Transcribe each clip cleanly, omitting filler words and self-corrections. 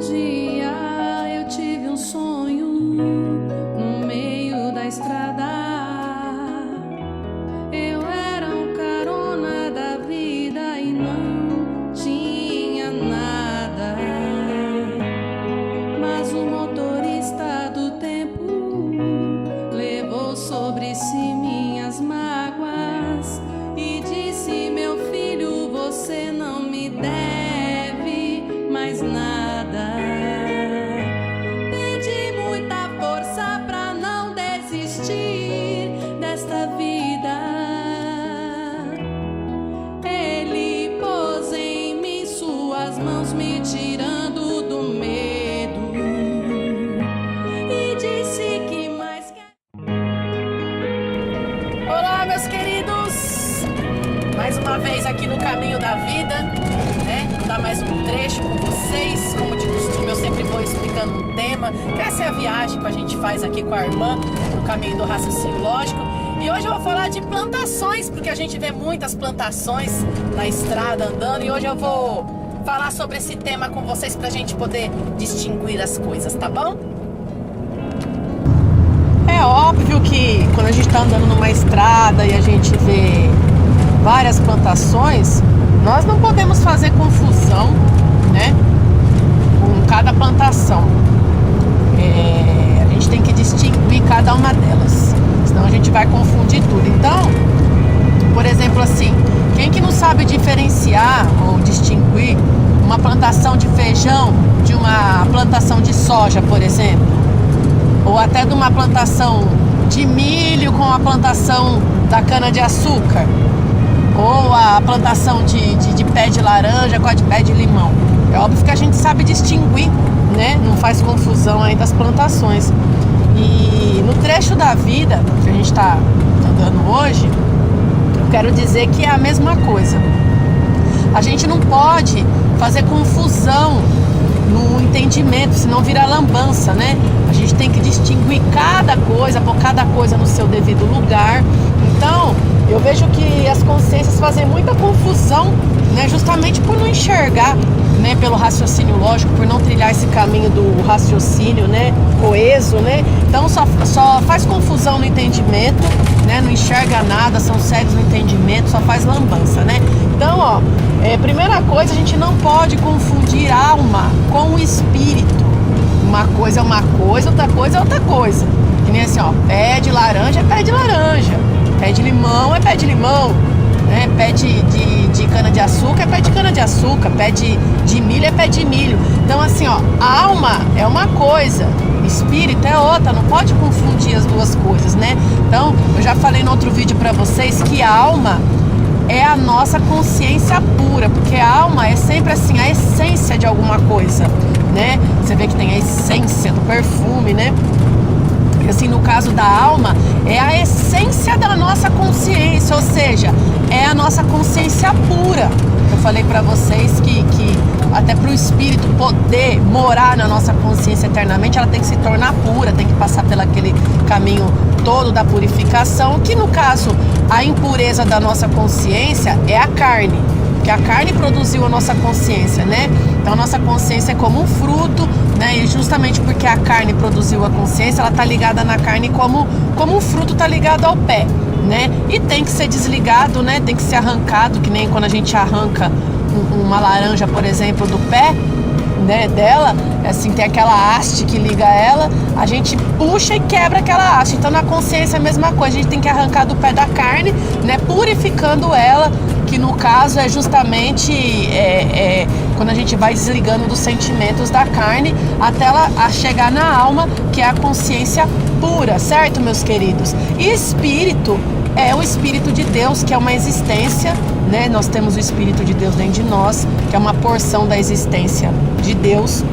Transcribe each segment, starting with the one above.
dia eu tive um sonho no meio da estrada. Eu era um carona da vida e não tinha nada. Mas o motorista do tempo levou sobre si minhas mágoas e disse: meu filho, você não me deve mais nada. Pedi muita força pra não desistir desta vida. Ele pôs em mim suas mãos, me tirando do medo, e disse que mais quer. Olá, meus queridos! Mais uma vez aqui no Caminho da Vida, né? Vou dar mais um trecho com vocês. Como de costume, eu sempre vou explicando um tema, que essa é a viagem que a gente faz aqui com a irmã no Caminho do Raciocínio Lógico. E hoje eu vou falar de plantações, porque a gente vê muitas plantações na estrada andando, e hoje eu vou falar sobre esse tema com vocês pra gente poder distinguir as coisas, tá bom? É óbvio que quando a gente está andando numa estrada e a gente vê várias plantações, nós não podemos fazer confusão, né, com cada plantação. A gente tem que distinguir cada uma delas, senão a gente vai confundir tudo. Então, por exemplo, assim, quem que não sabe diferenciar ou distinguir uma plantação de feijão de uma plantação de soja, por exemplo? Ou até de uma plantação de milho com a plantação da cana-de-açúcar, ou a plantação de pé de laranja com a de pé de limão. É óbvio que a gente sabe distinguir, né? Não faz confusão aí das plantações. E no trecho da vida que a gente está andando hoje, eu quero dizer que é a mesma coisa. A gente não pode fazer confusão no entendimento, senão vira lambança, né? A gente tem que distinguir cada coisa, pôr cada coisa no seu devido lugar. Então, eu vejo que as consciências fazem muita confusão, né? Justamente por não enxergar, né? Pelo raciocínio lógico, por não trilhar esse caminho do raciocínio, né? Coeso, né? Então, só faz confusão no entendimento, né? Não enxerga nada, são cegos no entendimento, só faz lambança, né? Então, ó, primeira coisa, a gente não pode confundir alma com o espírito. Uma coisa é uma coisa, outra coisa é outra coisa. Que nem assim, ó, pé de laranja é pé de laranja, pé de limão é pé de limão, né? Pé de cana-de-açúcar é pé de cana-de-açúcar, pé de milho é pé de milho. Então, assim, ó, alma é uma coisa, espírito é outra, não pode confundir as duas coisas, né? Então, eu já falei no outro vídeo pra vocês que a alma é a nossa consciência pura, porque a alma é sempre assim, a essência de alguma coisa, né? Você vê que tem a essência do perfume, né? E assim, no caso da alma, é a essência da nossa consciência, ou seja, é a nossa consciência pura. Eu falei pra vocês que até pro espírito poder morar na nossa consciência eternamente, ela tem que se tornar pura, tem que passar pelo aquele caminho todo da purificação, que no caso, a impureza da nossa consciência é a carne, porque a carne produziu a nossa consciência, né? Então a nossa consciência é como um fruto, né? E justamente porque a carne produziu a consciência, ela tá ligada na carne como o fruto tá ligado ao pé, né? E tem que ser desligado, né? Tem que ser arrancado, que nem quando a gente arranca uma laranja, por exemplo, do pé, né, dela, assim, tem aquela haste que liga ela, a gente puxa e quebra aquela haste. Então na consciência é a mesma coisa, a gente tem que arrancar do pé da carne, né, purificando ela, que no caso é justamente quando a gente vai desligando dos sentimentos da carne até ela chegar na alma, que é a consciência pura, certo, meus queridos? E espírito é o Espírito de Deus, que é uma existência, né? Nós temos o Espírito de Deus dentro de nós, que é uma porção da existência de Deus,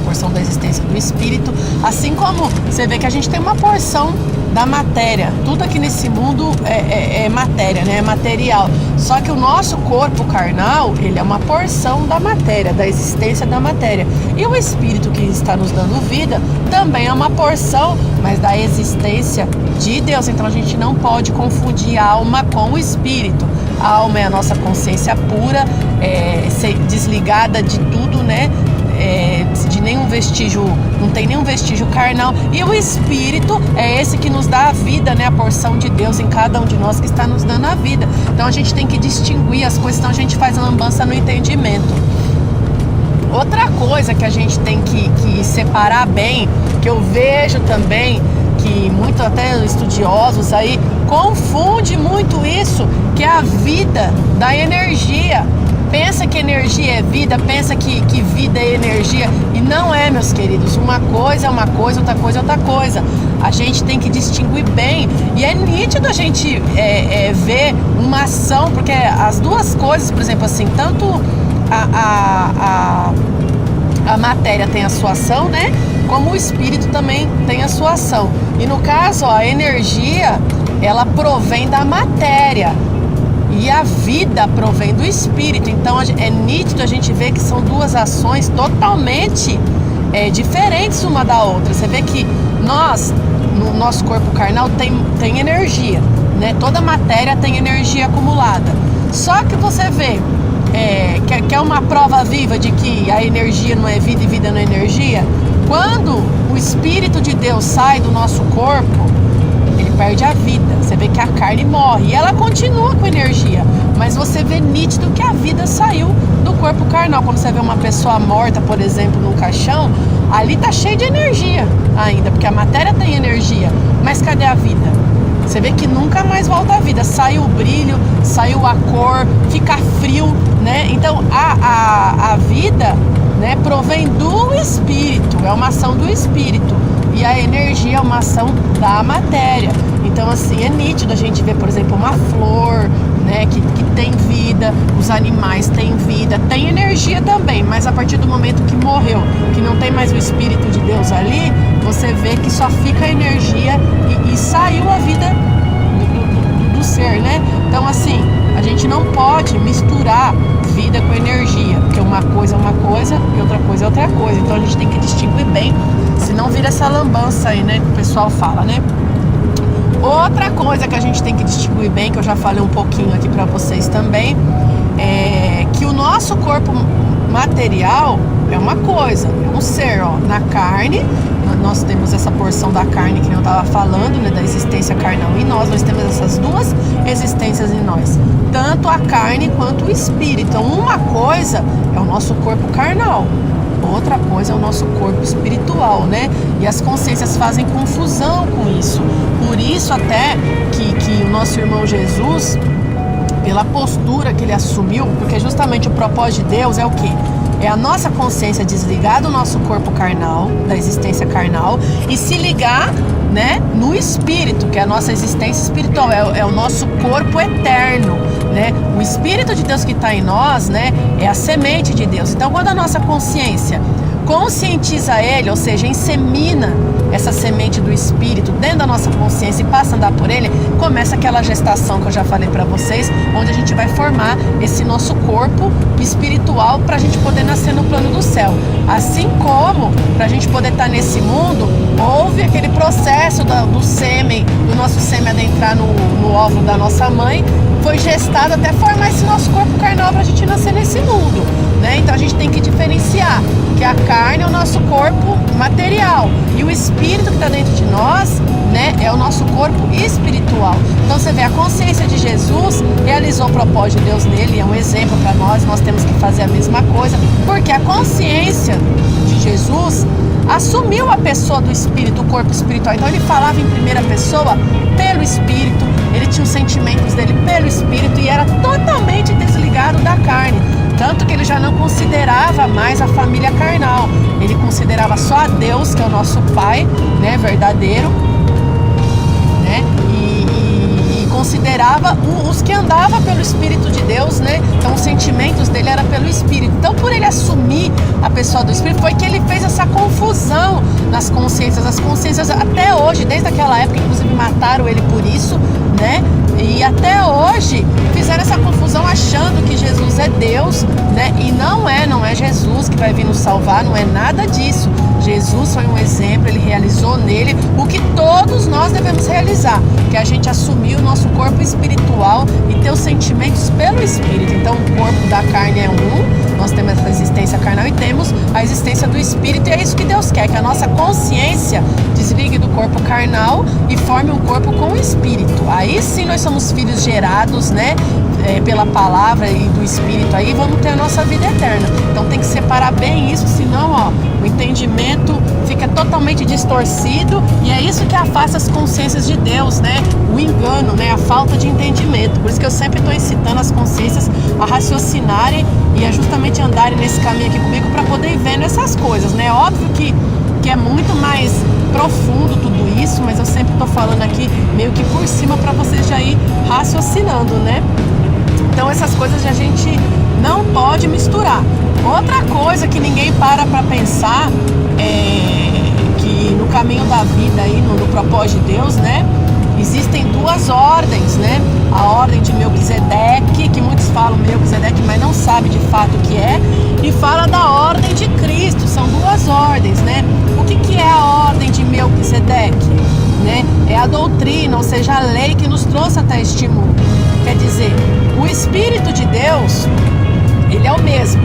porção da existência do Espírito, assim como você vê que a gente tem uma porção da matéria. Tudo aqui nesse mundo é matéria, né? É material. Só que o nosso corpo carnal, ele é uma porção da matéria, da existência da matéria. E o Espírito que está nos dando vida também é uma porção, mas da existência de Deus. Então a gente não pode confundir a alma com o Espírito. A alma é a nossa consciência pura, desligada de tudo, né? de nenhum vestígio, não tem nenhum vestígio carnal. E o Espírito é esse que nos dá a vida, né? A porção de Deus em cada um de nós que está nos dando a vida. Então a gente tem que distinguir as coisas, senão a gente faz lambança no entendimento. Outra coisa que a gente tem que separar bem, que eu vejo também, que muito até estudiosos aí confunde muito isso, que é a vida da energia. Pensa que energia é vida, pensa que vida é energia, e não é, meus queridos. Uma coisa é uma coisa, outra coisa é outra coisa. A gente tem que distinguir bem, e é nítido a gente ver uma ação, porque as duas coisas, por exemplo, assim, tanto a matéria tem a sua ação, né? Como o espírito também tem a sua ação. E no caso, a energia, ela provém da matéria. E a vida provém do espírito. Então é nítido a gente ver que são duas ações totalmente diferentes uma da outra. Você vê que nós, no nosso corpo carnal, tem energia, né? Toda matéria tem energia acumulada. Só que você vê que é uma prova viva de que a energia não é vida e vida não é energia. Quando o Espírito de Deus sai do nosso corpo, ele perde a vida. Você vê que a carne morre e ela continua com energia, mas você vê nítido que a vida saiu do corpo carnal. Quando você vê uma pessoa morta, por exemplo, num caixão, ali tá cheio de energia ainda, porque a matéria tem energia, mas cadê a vida? Você vê que nunca mais volta a vida. Saiu o brilho, saiu a cor, fica frio, né? Então a vida, né, provém do espírito, é uma ação do espírito. E a energia é uma ação da matéria. Então, assim, é nítido a gente ver, por exemplo, uma flor, né, que tem vida, os animais têm vida, tem energia também, mas a partir do momento que morreu, que não tem mais o Espírito de Deus ali, você vê que só fica a energia e saiu a vida do ser, né? Então, assim, a gente não pode misturar vida com energia, porque uma coisa é uma coisa e outra coisa é outra coisa. Então a gente tem que distinguir bem, senão vira essa lambança aí, né, que o pessoal fala, né? Outra coisa que a gente tem que distinguir bem, que eu já falei um pouquinho aqui pra vocês também, é que o nosso corpo material é uma coisa, é um ser, ó, na carne. Nós temos essa porção da carne que eu estava falando, né, da existência carnal em nós temos essas duas existências em nós, tanto a carne quanto o espírito. Então uma coisa é o nosso corpo carnal, outra coisa é o nosso corpo espiritual, né? E as consciências fazem confusão com isso. Por isso até que o nosso irmão Jesus, pela postura que ele assumiu, porque justamente o propósito de Deus é o quê? É a nossa consciência desligar do nosso corpo carnal, da existência carnal, e se ligar, né, no espírito, que é a nossa existência espiritual, é o nosso corpo eterno, né? O Espírito de Deus que está em nós, né, é a semente de Deus. Então, quando a nossa consciência conscientiza ele, ou seja, insemina essa semente do Espírito dentro da nossa consciência e passa a andar por ele, começa aquela gestação que eu já falei para vocês, onde a gente vai formar esse nosso corpo espiritual para a gente poder nascer no plano do céu. Assim como, para a gente poder estar nesse mundo, houve aquele processo do sêmen, do nosso sêmen adentrar no óvulo da nossa mãe, foi gestado até formar esse nosso corpo carnal para a gente nascer nesse mundo, né? Então a gente tem que diferenciar que a carne é o nosso corpo material e o espírito que está dentro de nós, né, é o nosso corpo espiritual. Então você vê, a consciência de Jesus realizou o propósito de Deus nele, é um exemplo para nós temos que fazer a mesma coisa, porque a consciência de Jesus assumiu a pessoa do espírito, o corpo espiritual. Então ele falava em primeira pessoa pelo espírito, ele tinha os sentimentos dele pelo espírito e era totalmente desligado da carne. Tanto que ele já não considerava mais a família carnal, ele considerava só a Deus, que é o nosso Pai, né, verdadeiro, né, e considerava os que andavam pelo Espírito de Deus, né. Então os sentimentos dele eram pelo Espírito. Então, por ele assumir a pessoa do Espírito, foi que ele fez essa confusão nas consciências. As consciências até hoje, desde aquela época, inclusive mataram ele por isso, né, e até hoje fizeram essa confusão achando que Jesus é Deus, né? E não é Jesus que vai vir nos salvar, não é nada disso. Jesus foi um exemplo, ele realizou nele o que todos nós devemos realizar, que é a gente assumir o nosso corpo espiritual e ter os sentimentos pelo Espírito. Então o corpo da carne é um, nós temos essa existência carnal e temos a existência do Espírito, e é isso que Deus quer, que a nossa consciência desligue do corpo carnal e forme um corpo com o Espírito. Aí sim nós somos filhos gerados, né, pela palavra e do Espírito, aí vamos ter a nossa vida eterna. Então tem que separar bem isso, senão o entendimento fica totalmente distorcido, e é isso que afasta as consciências de Deus, né? O engano, né? A falta de entendimento. Por isso que eu sempre estou incitando as consciências a raciocinarem e a justamente andarem nesse caminho aqui comigo para poder ir vendo essas coisas, né? Óbvio que é muito mais profundo tudo isso, mas eu sempre estou falando aqui meio que por cima para vocês já ir raciocinando, né? Então essas coisas a gente não pode misturar. Outra coisa que ninguém para pensar é que no caminho da vida aí, no propósito de Deus, né, existem duas ordens, né? A ordem de Melquisedeque, que muitos falam Melquisedeque, mas não sabe de fato o que é, e fala da ordem de Cristo. São duas ordens, né? O que é a ordem de Melquisedeque? Né? É a doutrina, ou seja, a lei que nos trouxe até este mundo. Quer dizer, o Espírito de Deus, ele é o mesmo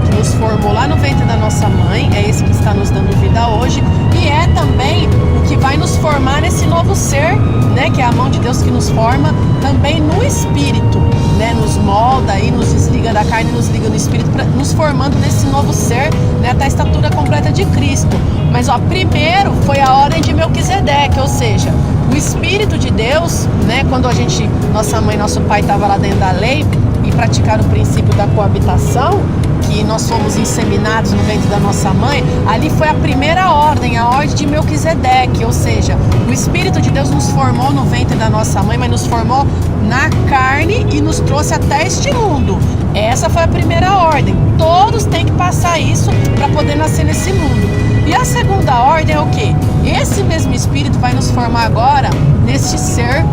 que nos formou lá no ventre da nossa mãe, é esse que está nos dando vida hoje, e é também o que vai nos formar nesse novo ser, né, que é a mão de Deus que nos forma também no Espírito, né, nos molda e nos desliga da carne, nos liga no Espírito, nos formando nesse novo ser, né, até a estatura completa de Cristo. Mas primeiro foi a ordem de Melquisedeque, ou seja, o Espírito de Deus, né, quando nossa mãe e nosso pai estavam lá dentro da lei e praticaram o princípio da coabitação, que nós fomos inseminados no ventre da nossa mãe, ali foi a primeira ordem, a ordem de Melquisedeque, ou seja, o Espírito de Deus nos formou no ventre da nossa mãe, mas nos formou na carne e nos trouxe até este mundo. Essa foi a primeira ordem. Todos têm que passar isso para poder nascer nesse mundo. E a segunda ordem é o quê? Esse mesmo Espírito vai nos formar agora neste ser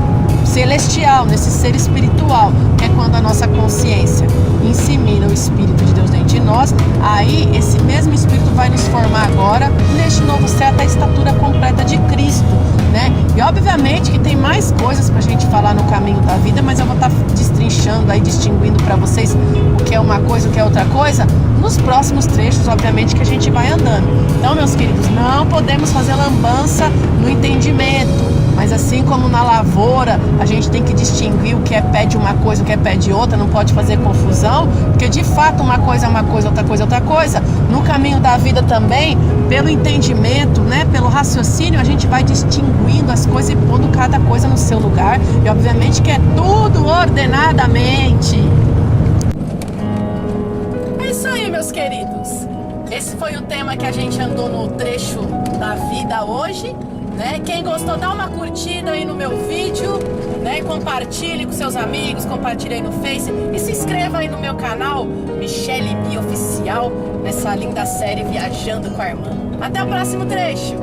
celestial, nesse ser espiritual, que é quando a nossa consciência insemina o Espírito de Deus dentro de nós. Aí esse mesmo Espírito vai nos formar agora neste novo ser até a estatura completa de Cristo, né? E obviamente que tem mais coisas pra gente falar no caminho da vida, mas eu vou estar destrinchando aí, distinguindo para vocês o que é uma coisa, o que é outra coisa, nos próximos trechos, obviamente, que a gente vai andando. Então, meus queridos, não podemos fazer lambança no entendimento, mas assim como na lavoura, a gente tem que distinguir o que é pé de uma coisa, o que é pé de outra, não pode fazer confusão, porque de fato uma coisa é uma coisa, outra coisa é outra coisa. No caminho da vida também, pelo entendimento, né, pelo raciocínio, a gente vai distinguindo as coisas e pondo cada coisa no seu lugar, e obviamente que é tudo ordenadamente. É isso aí, meus queridos. Esse foi o tema que a gente andou no trecho da vida hoje, né? Quem gostou, dá uma curtida aí no meu vídeo, né? Compartilhe com seus amigos, compartilhe aí no Face e se inscreva aí no meu canal Michele Bi Oficial, nessa linda série Viajando com a Irmã. Até o próximo trecho!